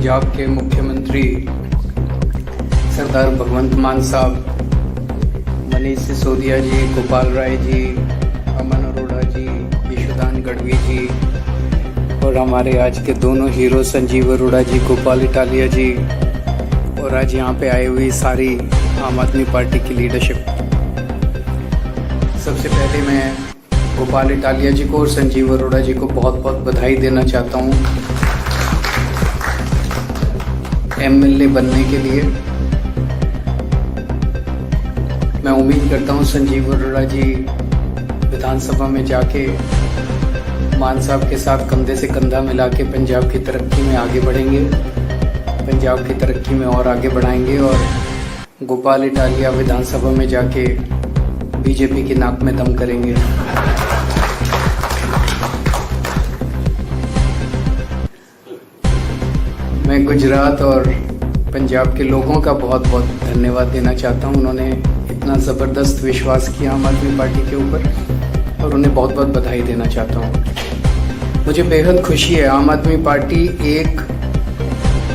पंजाब के मुख्यमंत्री सरदार भगवंत मान साहब, मनीष सिसोदिया जी, गोपाल राय जी, अमन अरोड़ा जी, यशोदान गढ़वी जी और हमारे आज के दोनों हीरो संजीव अरोड़ा जी, गोपाल इटालिया जी और आज यहाँ पे आई हुई सारी आम आदमी पार्टी की लीडरशिप। सबसे पहले मैं गोपाल इटालिया जी को और संजीव अरोड़ा जी को बहुत बहुत बधाई देना चाहता हूँ एमएलए बनने के लिए। मैं उम्मीद करता हूँ संजीव अरोड़ा जी विधानसभा में जाके मान साहब के साथ कंधे से कंधा मिला के पंजाब की तरक्की में आगे बढ़ेंगे, पंजाब की तरक्की में और आगे बढ़ाएंगे और गोपाल इटालिया विधानसभा में जाके बीजेपी की नाक में दम करेंगे। मैं गुजरात और पंजाब के लोगों का बहुत बहुत धन्यवाद देना चाहता हूं। उन्होंने इतना ज़बरदस्त विश्वास किया आम आदमी पार्टी के ऊपर और उन्हें बहुत बहुत बधाई देना चाहता हूं। मुझे बेहद खुशी है, आम आदमी पार्टी एक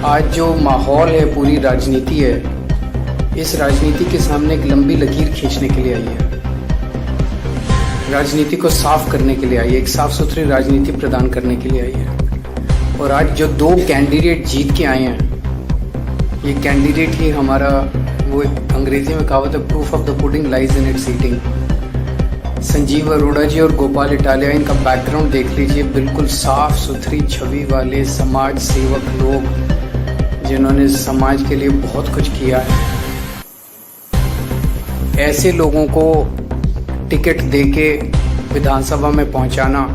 आज जो माहौल है, पूरी राजनीति है, इस राजनीति के सामने एक लंबी लकीर खींचने के लिए आई है, राजनीति को साफ करने के लिए आई है, एक साफ सुथरी राजनीति प्रदान करने के लिए आई है। और आज जो दो कैंडिडेट जीत के आए हैं, ये कैंडिडेट ही हमारा, वो अंग्रेजी में कहावत है, proof of the pudding lies in its eating. Sanjeev Arora ji और गोपाल इटालिया, इनका बैकग्राउंड देख लीजिए, बिल्कुल साफ सुथरी छवि वाले समाज सेवक लोग जिन्होंने समाज के लिए बहुत कुछ किया है। ऐसे लोगों को टिकट देके विधानसभा में पहुंचाना,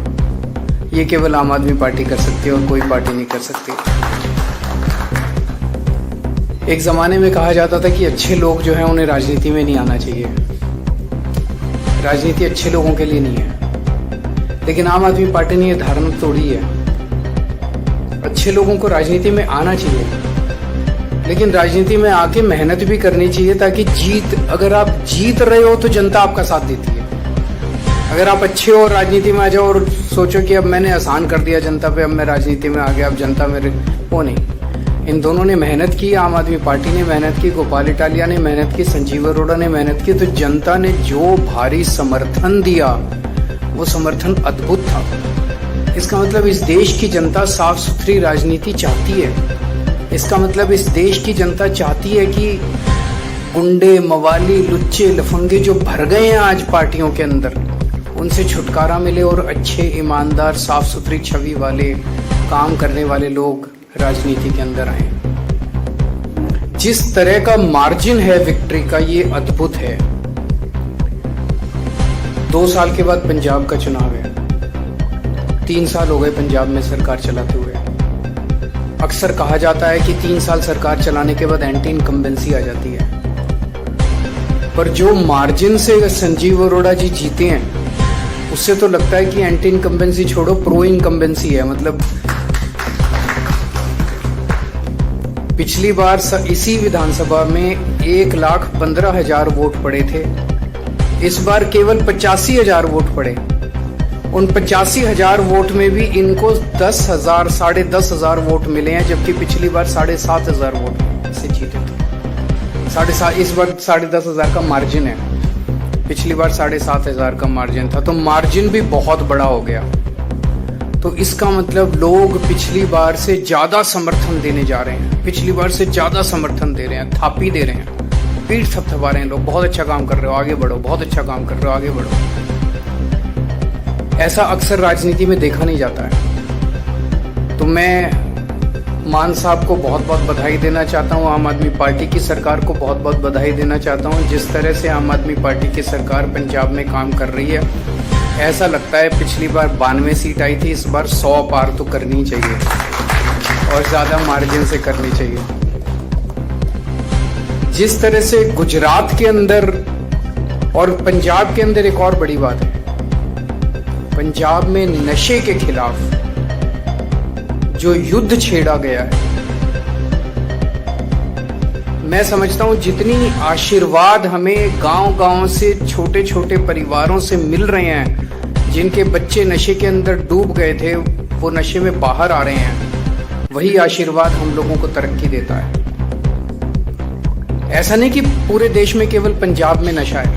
ये केवल आम आदमी पार्टी कर सकती है और कोई पार्टी नहीं कर सकती। एक ज़माने में कहा जाता था कि अच्छे लोग जो हैं उन्हें राजनीति में नहीं आना चाहिए, राजनीति अच्छे लोगों के लिए नहीं है। लेकिन आम आदमी पार्टी ने ये धारणा तोड़ी है, अच्छे लोगों को राजनीति में आना चाहिए, लेकिन राजनीति में आके मेहनत भी करनी चाहिए ताकि अगर आप जीत रहे हो तो जनता आपका साथ देती है। अगर आप अच्छे हो राजनीति में आ जाओ और सोचो कि अब मैंने आसान कर दिया जनता पे, अब मैं राजनीति में आ गया, अब जनता मेरे, वो नहीं। इन दोनों ने मेहनत की, आम आदमी पार्टी ने मेहनत की, गोपाल इटालिया ने मेहनत की, संजीव अरोड़ा ने मेहनत की, तो जनता ने जो भारी समर्थन दिया वो समर्थन अद्भुत था। इसका मतलब इस देश की जनता साफ सुथरी राजनीति चाहती है। इसका मतलब इस देश की जनता चाहती है कि गुंडे, मवाली, लुच्चे, लफंगे जो भर गए हैं आज पार्टियों के अंदर, उनसे छुटकारा मिले और अच्छे, ईमानदार, साफ सुथरी छवि वाले, काम करने वाले लोग राजनीति के अंदर आए। जिस तरह का मार्जिन है विक्ट्री का, ये अद्भुत है। 2 साल के बाद पंजाब का चुनाव है, 3 साल हो गए पंजाब में सरकार चलाते हुए। अक्सर कहा जाता है कि 3 साल सरकार चलाने के बाद एंटी इनकम्बेंसी आ जाती है, पर जो मार्जिन से संजीव अरोड़ा जी जीते हैं उससे तो लगता है कि एंटी इनकम्बेंसी छोड़ो, प्रो इनकम्बेंसी है। मतलब पिछली बार इसी विधानसभा में 1,15,000 वोट पड़े थे, इस बार केवल 85,000 वोट पड़े। उन 85,000 वोट में भी इनको 10,000, 10,500 वोट मिले हैं, जबकि पिछली बार 7,500 वोट से जीते थे। इस बार 10,500 का मार्जिन है, पिछली बार 7,500 का मार्जिन था, तो मार्जिन भी बहुत बड़ा हो गया। तो इसका मतलब लोग पिछली बार से ज्यादा समर्थन देने जा रहे हैं, पिछली बार से ज्यादा समर्थन दे रहे हैं, थापी दे रहे हैं, पीठ थपथपा रहे हैं लोग, बहुत अच्छा काम कर रहे हो, आगे बढ़ो, बहुत अच्छा काम कर रहे हो, आगे बढ़ो। ऐसा अक्सर राजनीति में देखा नहीं जाता है। तो मैं मान साहब को बहुत बहुत बधाई देना चाहता हूं, आम आदमी पार्टी की सरकार को बहुत बहुत बधाई देना चाहता हूं। जिस तरह से आम आदमी पार्टी की सरकार पंजाब में काम कर रही है, ऐसा लगता है पिछली बार 92 सीट आई थी, इस बार 100 पार तो करनी चाहिए और ज़्यादा मार्जिन से करनी चाहिए। जिस तरह से गुजरात के अंदर और पंजाब के अंदर, एक और बड़ी बात है, पंजाब में नशे के खिलाफ जो युद्ध छेड़ा गया है, मैं समझता हूं जितनी आशीर्वाद हमें गांव-गांव से, छोटे छोटे परिवारों से मिल रहे हैं, जिनके बच्चे नशे के अंदर डूब गए थे, वो नशे में बाहर आ रहे हैं, वही आशीर्वाद हम लोगों को तरक्की देता है। ऐसा नहीं कि पूरे देश में केवल पंजाब में नशा है,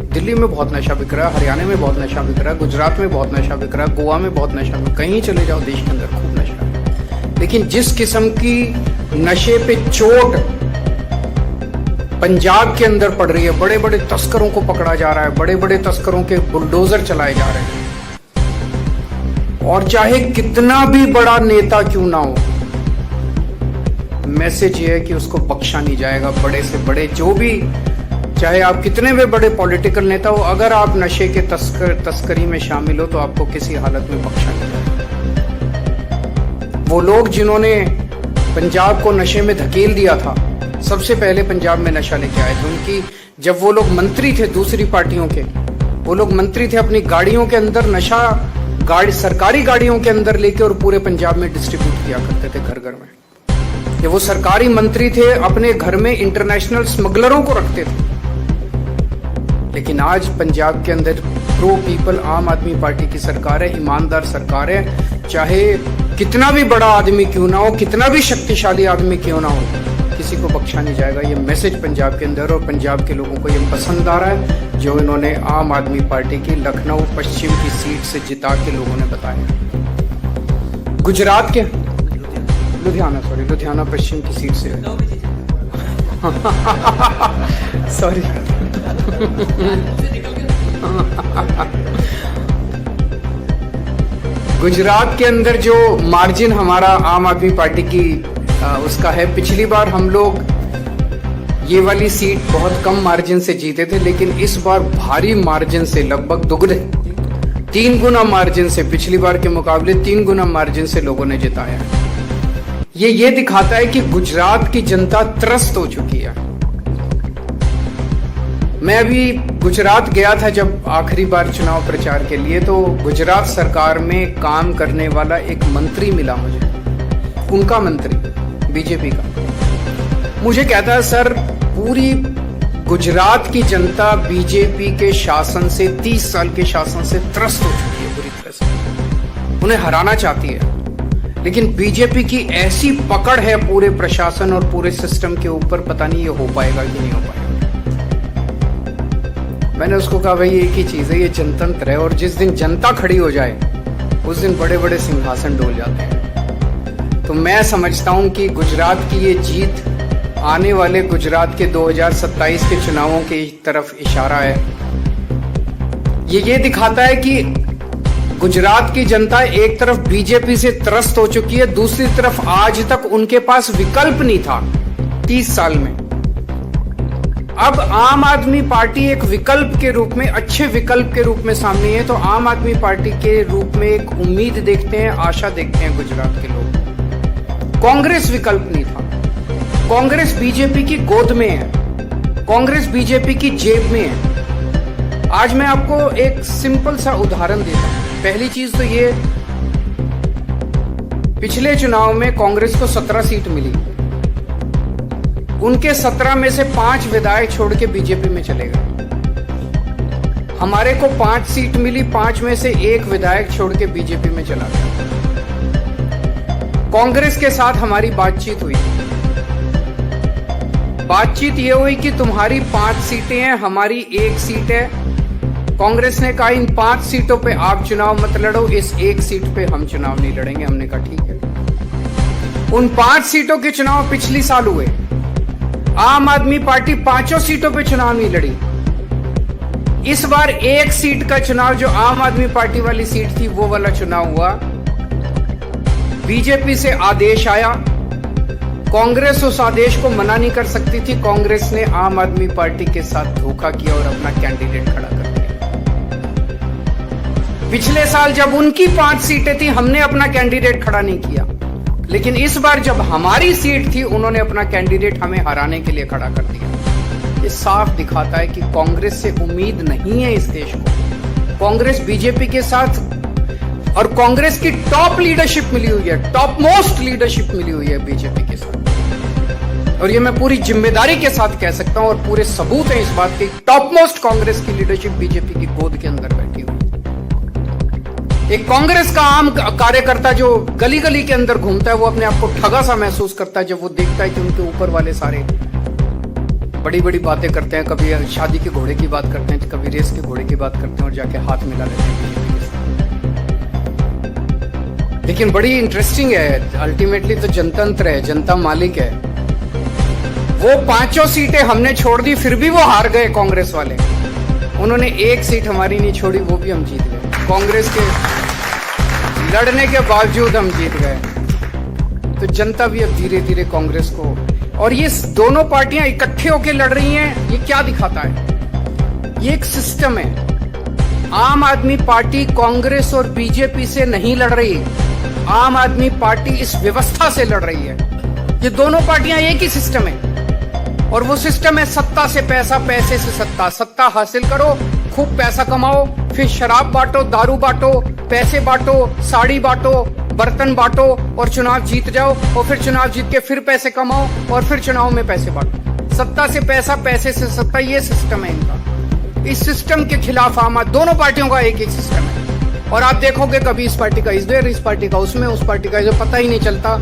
दिल्ली में बहुत नशा बिक रहा है, हरियाणा में बहुत नशा बिक रहा है, गुजरात में बहुत नशा बिक रहा है, गोवा में बहुत नशा बिक, कहीं चले जाओ देश के अंदर खूब नशा है। लेकिन जिस किस्म की नशे पे चोट पंजाब के अंदर पड़ रही है, बड़े बड़े तस्करों को पकड़ा जा रहा है, बड़े बड़े तस्करों के बुलडोजर चलाए जा रहे हैं, और चाहे कितना भी बड़ा नेता क्यों ना हो, मैसेज ये है कि उसको बख्शा नहीं जाएगा। बड़े से बड़े जो भी, चाहे आप कितने भी बड़े पॉलिटिकल नेता हो, अगर आप नशे के तस्करी में शामिल हो तो आपको किसी हालत में बख्शा नहीं जाएगा। वो लोग जिन्होंने पंजाब को नशे में धकेल दिया था, सबसे पहले पंजाब में नशा लेके आए थे। उनकी जब वो लोग मंत्री थे दूसरी पार्टियों के, वो लोग मंत्री थे, अपनी गाड़ियों के अंदर नशा सरकारी गाड़ियों के अंदर लेके और पूरे पंजाब में डिस्ट्रीब्यूट किया करते थे घर घर में। ये वो सरकारी मंत्री थे, अपने घर में इंटरनेशनल स्मगलरों को रखते थे। लेकिन आज पंजाब के अंदर प्रो पीपल आम आदमी पार्टी की सरकार है, ईमानदार सरकार है। चाहे कितना भी बड़ा आदमी क्यों ना हो, कितना भी शक्तिशाली आदमी क्यों ना हो, किसी को बख्शा नहीं जाएगा। ये मैसेज पंजाब के अंदर, और पंजाब के लोगों को ये पसंद आ रहा है जो इन्होंने आम आदमी पार्टी की लखनऊ पश्चिम की सीट से जिता के लोगों ने बताया। गुजरात के लुधियाना पश्चिम की सीट से सॉरी गुजरात के अंदर जो मार्जिन हमारा आम आदमी पार्टी की उसका है, पिछली बार हम लोग ये वाली सीट बहुत कम मार्जिन से जीते थे, लेकिन इस बार भारी मार्जिन से, लगभग दुगने 3 गुना मार्जिन से, पिछली बार के मुकाबले 3 गुना मार्जिन से लोगों ने जिताया है। ये दिखाता है कि गुजरात की जनता त्रस्त हो चुकी है। मैं अभी गुजरात गया था जब आखिरी बार चुनाव प्रचार के लिए, तो गुजरात सरकार में काम करने वाला एक मंत्री मिला मुझे, उनका मंत्री बीजेपी का। मुझे कहता है, सर पूरी गुजरात की जनता बीजेपी के शासन से, 30 साल के शासन से त्रस्त हो चुकी है बुरी तरह से, उन्हें हराना चाहती है। लेकिन बीजेपी की ऐसी पकड़ है पूरे प्रशासन और पूरे सिस्टम के ऊपर, पता नहीं ये हो पाएगा कि नहीं हो पाएगा। मैंने उसको कहा, भाई एक ही चीज है, ये जनतंत्र है, और जिस दिन जनता खड़ी हो जाए उस दिन बड़े बड़े सिंहासन डोल जाते हैं। तो मैं समझता हूं कि गुजरात की ये जीत आने वाले गुजरात के 2027 के चुनावों की तरफ इशारा है। ये दिखाता है कि गुजरात की जनता एक तरफ बीजेपी से त्रस्त हो चुकी है, दूसरी तरफ आज तक उनके पास विकल्प नहीं था 30 साल में। अब आम आदमी पार्टी एक विकल्प के रूप में, अच्छे विकल्प के रूप में सामने है। तो आम आदमी पार्टी के रूप में एक उम्मीद देखते हैं, आशा देखते हैं गुजरात के लोग। कांग्रेस विकल्प नहीं था, कांग्रेस बीजेपी की गोद में है, कांग्रेस बीजेपी की जेब में है। आज मैं आपको एक सिंपल सा उदाहरण देता हूं। पहली चीज तो ये, पिछले चुनाव में कांग्रेस को 17 सीट मिली, उनके 17 में से 5 विधायक छोड़ के बीजेपी में चले गए। हमारे को 5 सीट मिली, 5 में से 1 विधायक छोड़ के बीजेपी में चला गया। कांग्रेस के साथ हमारी बातचीत हुई, बातचीत ये हुई कि तुम्हारी 5 सीटें हैं, हमारी 1 सीट है। कांग्रेस ने कहा इन 5 सीटों पे आप चुनाव मत लड़ो, इस 1 सीट पे हम चुनाव नहीं लड़ेंगे। हमने कहा ठीक है। उन 5 सीटों के चुनाव पिछली साल हुए, आम आदमी पार्टी 5 सीटों पे चुनाव नहीं लड़ी। इस बार 1 सीट का चुनाव, जो आम आदमी पार्टी वाली सीट थी, वो वाला चुनाव हुआ। बीजेपी से आदेश आया, कांग्रेस उस आदेश को मना नहीं कर सकती थी। कांग्रेस ने आम आदमी पार्टी के साथ धोखा किया और अपना कैंडिडेट खड़ा कर दिया। पिछले साल जब उनकी 5 सीटें थी, हमने अपना कैंडिडेट खड़ा नहीं किया, लेकिन इस बार जब हमारी सीट थी, उन्होंने अपना कैंडिडेट हमें हराने के लिए खड़ा कर दिया। ये साफ दिखाता है कि कांग्रेस से उम्मीद नहीं है इस देश को। कांग्रेस बीजेपी के साथ, और कांग्रेस की टॉप लीडरशिप मिली हुई है, टॉप मोस्ट लीडरशिप मिली हुई है बीजेपी के साथ। और ये मैं पूरी जिम्मेदारी के साथ कह सकता हूं, और पूरे सबूत हैं इस बात के। टॉप मोस्ट कांग्रेस की लीडरशिप बीजेपी की गोद के अंदर बैठी हुई। एक कांग्रेस का आम कार्यकर्ता जो गली गली के अंदर घूमता है वो अपने आप को ठगा सा महसूस करता है जब वो देखता है कि उनके ऊपर वाले सारे बड़ी बड़ी बातें करते हैं, कभी शादी के घोड़े की बात करते हैं, कभी रेस के घोड़े की बात करते हैं और जाके हाथ मिला लेते हैं बीजेपी के साथ। लेकिन बड़ी इंटरेस्टिंग है, अल्टीमेटली तो जनतंत्र है, जनता मालिक है। वो 5 सीटें हमने छोड़ दी फिर भी वो हार गए कांग्रेस वाले। उन्होंने 1 सीट हमारी नहीं छोड़ी, वो भी हम जीत गए। कांग्रेस के लड़ने के बावजूद हम जीत गए। तो जनता भी अब धीरे धीरे कांग्रेस को, और ये दोनों पार्टियां इकट्ठे होकर लड़ रही हैं, ये क्या दिखाता है? ये एक सिस्टम है। आम आदमी पार्टी कांग्रेस और बीजेपी से नहीं लड़ रही, आम आदमी पार्टी इस व्यवस्था से लड़ रही है। ये दोनों पार्टियां एक ही सिस्टम है, और वो सिस्टम है सत्ता से पैसा, पैसे से सत्ता। सत्ता हासिल करो, खूब पैसा कमाओ, फिर शराब बांटो, दारू बांटो, पैसे बांटो, साड़ी बांटो, बर्तन बांटो और चुनाव जीत जाओ, और फिर चुनाव जीत के फिर पैसे कमाओ और फिर चुनाव में पैसे बांटो। सत्ता से पैसा, पैसे से सत्ता, ये सिस्टम है इनका। इस सिस्टम के खिलाफ आम दोनों पार्टियों का एक एक सिस्टम है। और आप देखोगे कभी इस पार्टी का इधर, इस पार्टी का उसमें, उस पार्टी का, जो पता ही नहीं चलता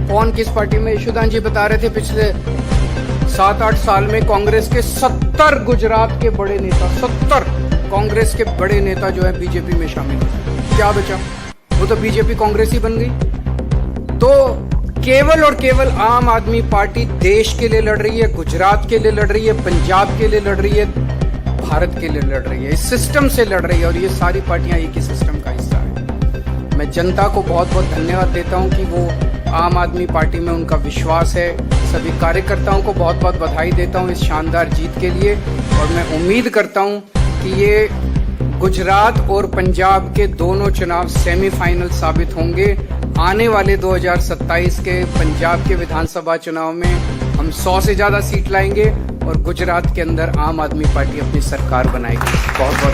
कौन किस पार्टी में। यशोदान जी बता रहे थे पिछले 7-8 साल में कांग्रेस के 70 गुजरात के बड़े नेता, 70 कांग्रेस के बड़े नेता जो है बीजेपी में शामिल हो। क्या बचा? वो तो बीजेपी कांग्रेस ही बन गई। तो केवल और केवल आम आदमी पार्टी देश के लिए लड़ रही है, गुजरात के लिए लड़ रही है, पंजाब के लिए लड़ रही है, भारत के लिए लड़ रही है, इस सिस्टम से लड़ रही है। और ये सारी पार्टियां एक ही सिस्टम का हिस्सा है। मैं जनता को बहुत बहुत धन्यवाद देता हूं कि वो आम आदमी पार्टी में उनका विश्वास है। सभी कार्यकर्ताओं को बहुत बहुत बधाई देता हूं इस शानदार जीत के लिए, और मैं उम्मीद करता हूं कि ये गुजरात और पंजाब के दोनों चुनाव सेमीफाइनल साबित होंगे। आने वाले 2027 के पंजाब के विधानसभा चुनाव में हम 100 से ज्यादा सीट लाएंगे और गुजरात के अंदर आम आदमी पार्टी अपनी सरकार बनाएगी। बहुत बहुत